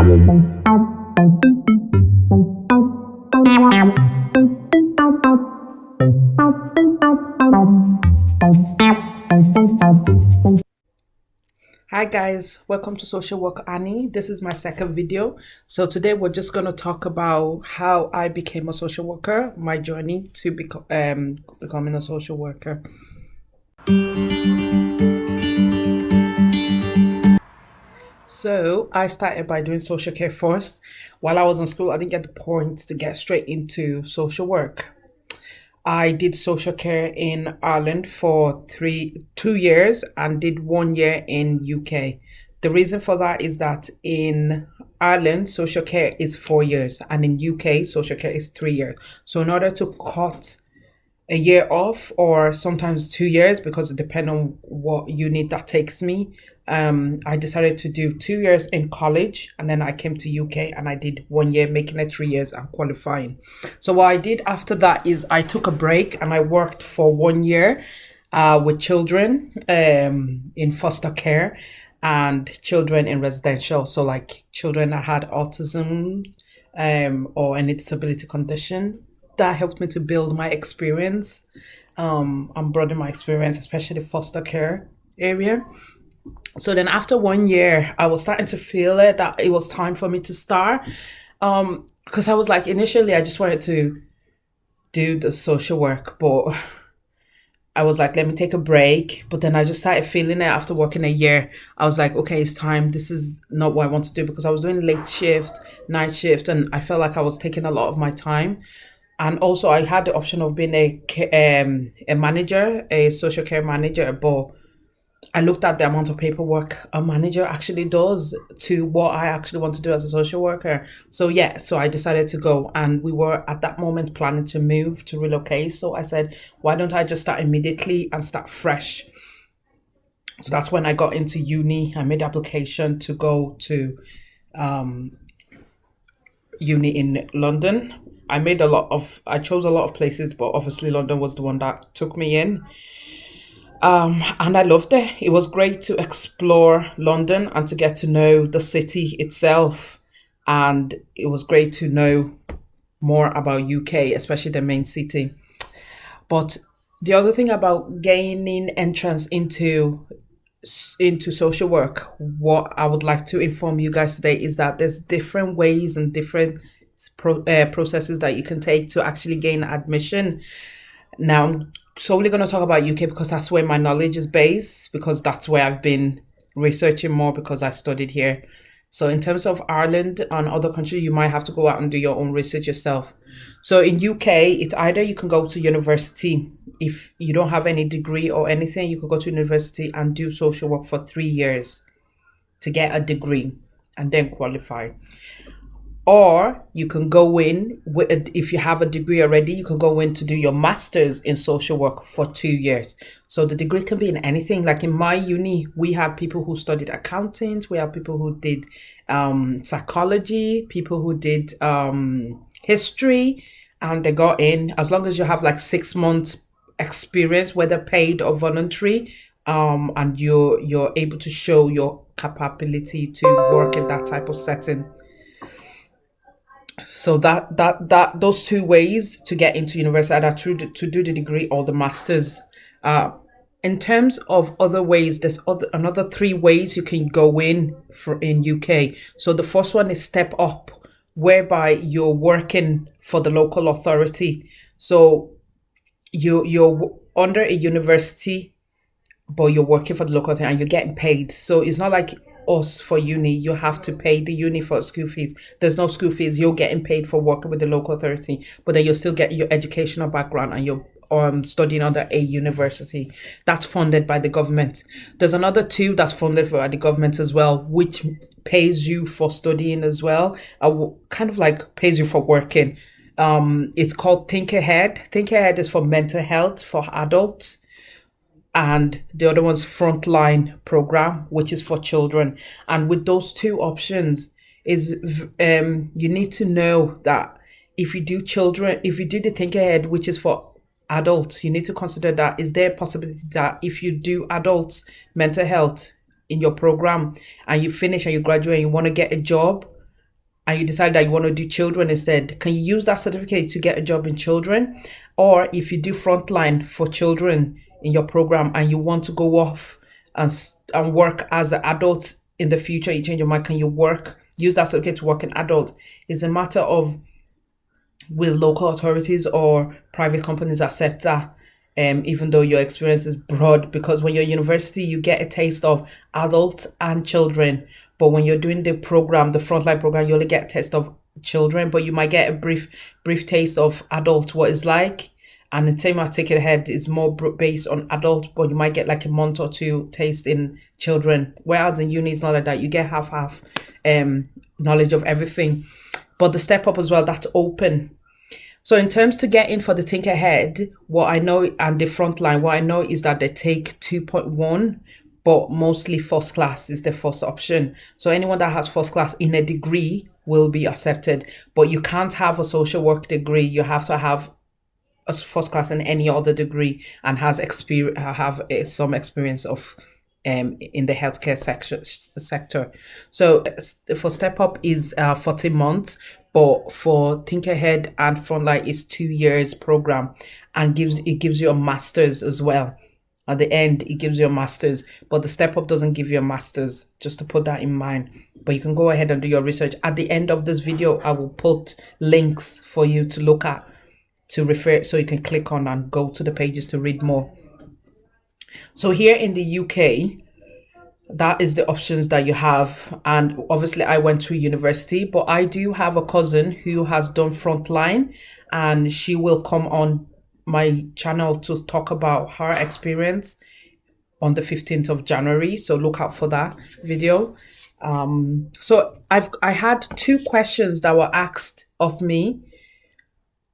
Hi guys, welcome to Social Work Annie. This is my second video. So today we're just going to talk about how I became a social worker, my journey to becoming a social worker. So I started by doing social care first. While I was in school, I didn't get the point to get straight into social work. I did social care in Ireland for 2 years and did 1 year in UK. The reason for that is that in Ireland, social care is 4 years, and in UK, social care is 3 years. So in order to cut a year off or sometimes 2 years, because it depends on what unit that takes me, I decided to do 2 years in college, and then I came to UK and I did 1 year, making it 3 years and qualifying. So what I did after that is I took a break and I worked for 1 year with children in foster care and children in residential. So like children that had autism or any disability condition. That helped me to build my experience and broaden my experience, especially foster care area. So then after 1 year, I was starting to feel it that it was time for me to start. Because I was like, initially, I just wanted to do the social work, but I was like, let me take a break. But then I just started feeling it after working a year. I was like, okay, it's time. This is not what I want to do, because I was doing late shift, night shift, and I felt like I was taking a lot of my time. And also, I had the option of being a manager, a social care manager, but I looked at the amount of paperwork a manager actually does to what I actually want to do as a social worker. So yeah, so I decided to go, and we were at that moment planning to move, to relocate. So I said, why don't I just start immediately and start fresh? So that's when I got into uni. I made application to go to uni in London. I chose a lot of places, but obviously London was the one that took me in. And I loved it. It was great to explore London and to get to know the city itself. And it was great to know more about UK, especially the main city. But the other thing about gaining entrance into social work, what I would like to inform you guys today is that there's different ways and different processes that you can take to actually gain admission. Now, I'm solely going to talk about UK because that's where my knowledge is based, because that's where I've been researching more because I studied here. So in terms of Ireland and other countries, you might have to go out and do your own research yourself. So in UK, it's either you can go to university. If you don't have any degree or anything, you could go to university and do social work for 3 years to get a degree and then qualify. Or you can go in with, if you have a degree already, you can go in to do your master's in social work for 2 years. So the degree can be in anything. Like in my uni, we have people who studied accounting, we have people who did psychology, people who did history, and they got in. As long as you have like 6 months experience, whether paid or voluntary, and you're able to show your capability to work in that type of setting. So that those two ways to get into university, either to do the degree or the masters. Uh, in terms of other ways, there's another three ways you can go in for in UK. So the first one is step up, whereby you're working for the local authority. So you're under a university, but you're working for the local thing and you're getting paid. So it's not like us for uni, you have to pay the uni for school fees. There's no school fees. You're getting paid for working with the local authority, but then you'll still get your educational background and you're studying under a university that's funded by the government. There's another two that's funded by the government as well, which pays you for studying as well. Kind of like pays you for working. It's called Think Ahead. Think Ahead is for mental health for adults, and the other one's Frontline program, which is for children. And with those two options, is you need to know that if you do the Think Ahead, which is for adults, you need to consider that is there a possibility that if you do adults mental health in your program and you finish and you graduate and you want to get a job, and you decide that you want to do children instead, can you use that certificate to get a job in children? Or if you do frontline for children in your program and you want to go off and work as an adult in the future, you change your mind, can you use that certificate to work in adult? It's a matter of will local authorities or private companies accept that, even though your experience is broad, because when you're at university you get a taste of adults and children, but when you're doing the program, the frontline program, you only get a taste of children, but you might get a brief taste of adult, what it's like. And the same at Ticket Ahead is more based on adult, but you might get like a month or two taste in children, whereas in uni it's not like that. You get half knowledge of everything. But the step up as well, that's open. So in terms to get in for the Think Ahead, what I know, and the frontline, what I know is that they take 2.1, but mostly first class is the first option. So anyone that has first class in a degree will be accepted, but you can't have a social work degree. You have to have a first class in any other degree and have some experience of in the healthcare sector. So for step up is 14 months, but for Think Ahead and Frontline is 2 years program, and gives you a master's as well. At the end, it gives you a master's, but the step up doesn't give you a master's, just to put that in mind. But you can go ahead and do your research. At the end of this video, I will put links for you to look at, to refer, so you can click on and go to the pages to read more. So here in the UK, that is the options that you have. And obviously I went to university, but I do have a cousin who has done frontline, and she will come on my channel to talk about her experience on the 15th of January. So look out for that video. So I had 2 questions that were asked of me.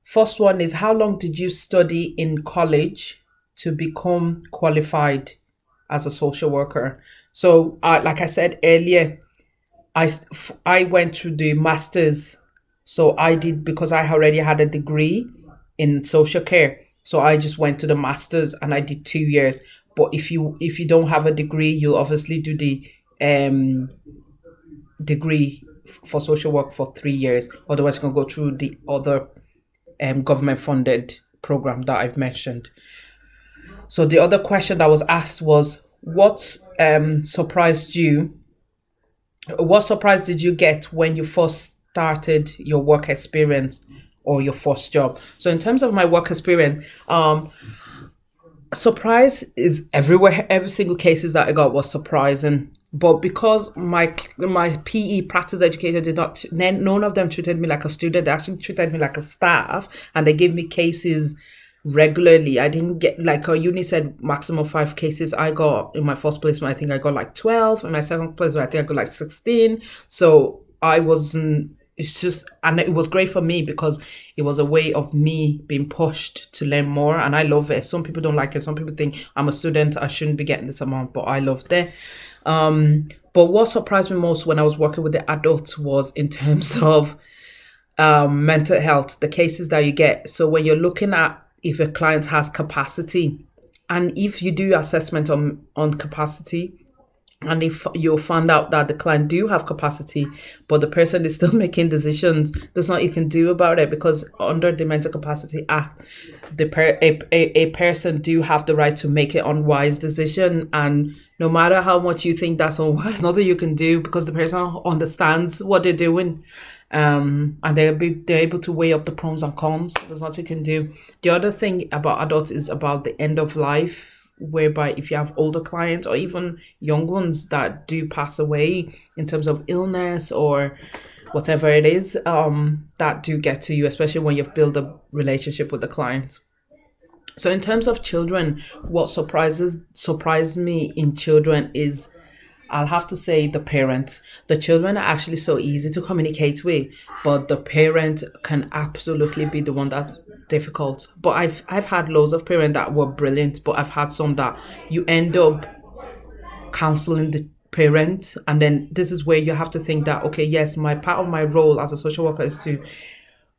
First one is, how long did you study in college to become qualified as a social worker? So like I said earlier, I went through the master's. So I did, because I already had a degree in social care. So I just went to the master's and I did 2 years. But if you don't have a degree, you'll obviously do the degree for social work for 3 years. Otherwise, you can go through the other government funded program that I've mentioned. So the other question that was asked was, what surprise did you get when you first started your work experience or your first job? So in terms of my work experience, surprise is everywhere. Every single cases that I got was surprising. But because my PE practice educator did not, none of them treated me like a student. They actually treated me like a staff, and they gave me cases regularly. I didn't get, like our uni said, maximum 5 cases. I got, in my first placement, I think I got like 12. In my second placement, I think I got like 16. So I wasn't, it's just, and it was great for me because it was a way of me being pushed to learn more, and I love it. Some people don't like it. Some people think I'm a student, I shouldn't be getting this amount, but I loved it. But what surprised me most when I was working with the adults was in terms of mental health, the cases that you get. So when you're looking at if a client has capacity, and if you do assessment on capacity, and if you find out that the client do have capacity, but the person is still making decisions, there's nothing you can do about it, because under the Mental Capacity Act, a person do have the right to make an unwise decision. And no matter how much you think that's unwise, nothing you can do, because the person understands what they're doing. And they're able to weigh up the pros and cons. There's nothing you can do. The other thing about adults is about the end of life, whereby if you have older clients or even young ones that do pass away in terms of illness or whatever it is, that do get to you, especially when you've built a relationship with the client. So in terms of children, what surprised me in children is, I'll have to say, the parents. The children are actually so easy to communicate with, but the parent can absolutely be the one that's difficult. But I've had loads of parents that were brilliant, but I've had some that you end up counseling the parent, and then this is where you have to think that, okay, yes, my part of my role as a social worker is to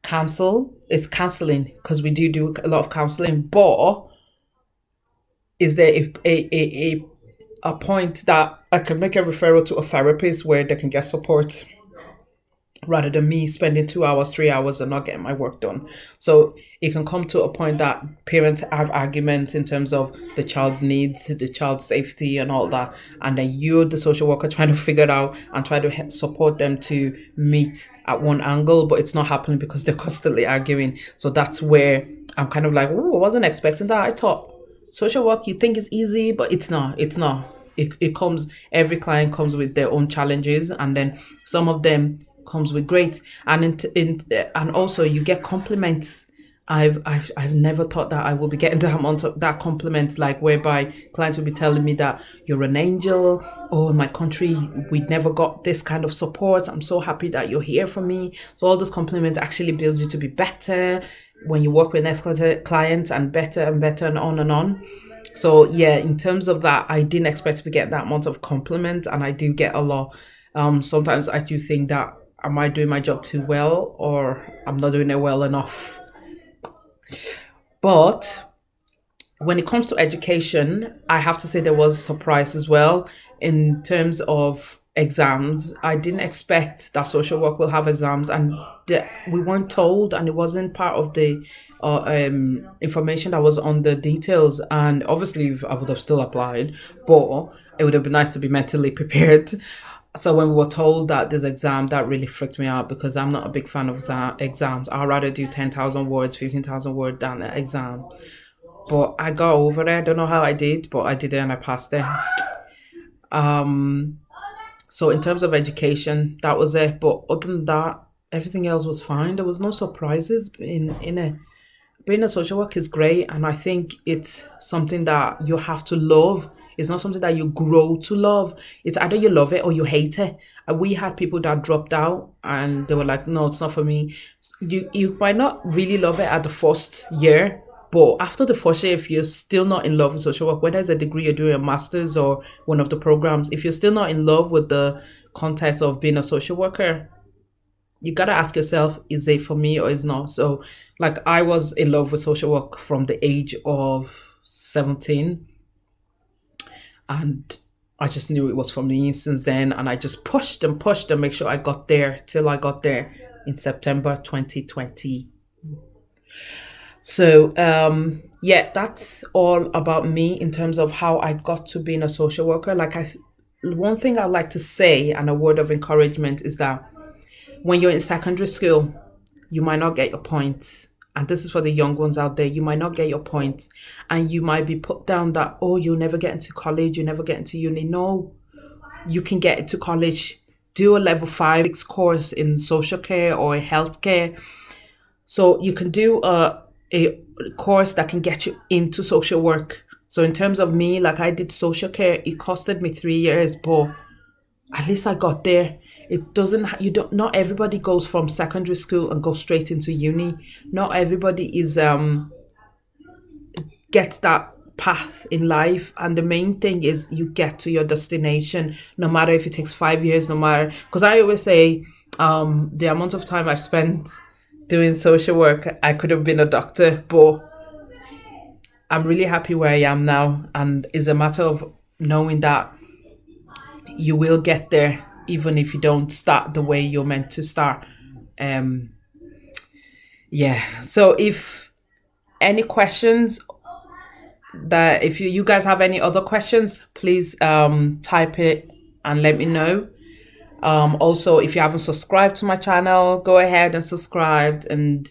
counseling, because we do a lot of counseling, but is there a point that I can make a referral to a therapist where they can get support? rather than me spending 2 hours, 3 hours and not getting my work done. So it can come to a point that parents have arguments in terms of the child's needs, the child's safety, and all that. And then you're the social worker trying to figure it out and try to support them to meet at one angle, but it's not happening because they're constantly arguing. So that's where I'm kind of like, oh, I wasn't expecting that. I thought social work, you think it's easy, but it's not. It's not. It comes, every client comes with their own challenges, and then some of them comes with great, and and also you get compliments. I've never thought that I will be getting that amount of that compliment, like whereby clients will be telling me that you're an angel, or in my country we never got this kind of support. I'm so happy that you're here for me. So all those compliments actually builds you to be better when you work with next clients, and better and on and on. So yeah, in terms of that, I didn't expect to be getting that amount of compliment, and I do get a lot. Sometimes I do think that, am I doing my job too well, or I'm not doing it well enough? But when it comes to education, I have to say there was a surprise as well in terms of exams. I didn't expect that social work will have exams, and we weren't told, and it wasn't part of the information that was on the details. And obviously, I would have still applied, but it would have been nice to be mentally prepared. So when we were told that this exam, that really freaked me out, because I'm not a big fan of exams. I'd rather do 10,000 words, 15,000 words than an exam. But I got over it. I don't know how I did, but I did it and I passed it. Um, so in terms of education, that was it. But other than that, everything else was fine. There was no surprises in it. Being a social worker is great, and I think it's something that you have to love. It's not something that you grow to love. It's either you love it or you hate it. And we had people that dropped out and they were like, no, it's not for me. You might not really love it at the first year, but after the first year, if you're still not in love with social work, whether it's a degree you're doing, a master's or one of the programs, if you're still not in love with the context of being a social worker, you gotta ask yourself, is it for me or is not? So like, I was in love with social work from the age of 17, and I just knew it was for me since then, and I just pushed and make sure I got there till I got there in September 2020. So yeah, that's all about me in terms of how I got to being a social worker. One thing I like to say, and a word of encouragement, is that when you're in secondary school, you might not get your points. And this is for the young ones out there. You might not get your points, and you might be put down that, oh, you'll never get into college, you never get into uni. No, you can get into college. Do a level 5, 6 course in social care or healthcare. So you can do a course that can get you into social work. So in terms of me, like, I did social care. It costed me 3 years, but at least I got there. It doesn't, you don't, not everybody goes from secondary school and goes straight into uni. Not everybody is gets that path in life. And the main thing is you get to your destination, no matter if it takes 5 years, no matter, because I always say the amount of time I've spent doing social work, I could have been a doctor, but I'm really happy where I am now. And it's a matter of knowing that you will get there, even if you don't start the way you're meant to start. Um, yeah. So if any questions, that if you guys have any other questions, please type it and let me know. Also, if you haven't subscribed to my channel, go ahead and subscribe, and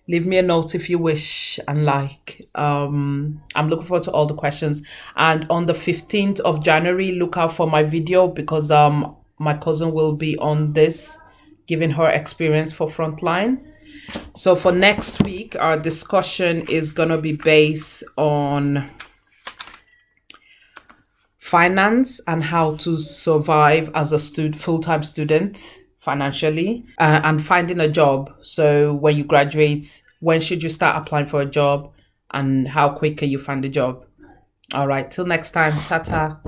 leave me a note if you wish, and like. I'm looking forward to all the questions. And on the 15th of January, look out for my video, because my cousin will be on this, giving her experience for Frontline. So for next week, our discussion is gonna be based on finance and how to survive as a full-time student financially, and finding a job. So when you graduate, when should you start applying for a job, and how quick can you find a job? All right, till next time, ta-ta.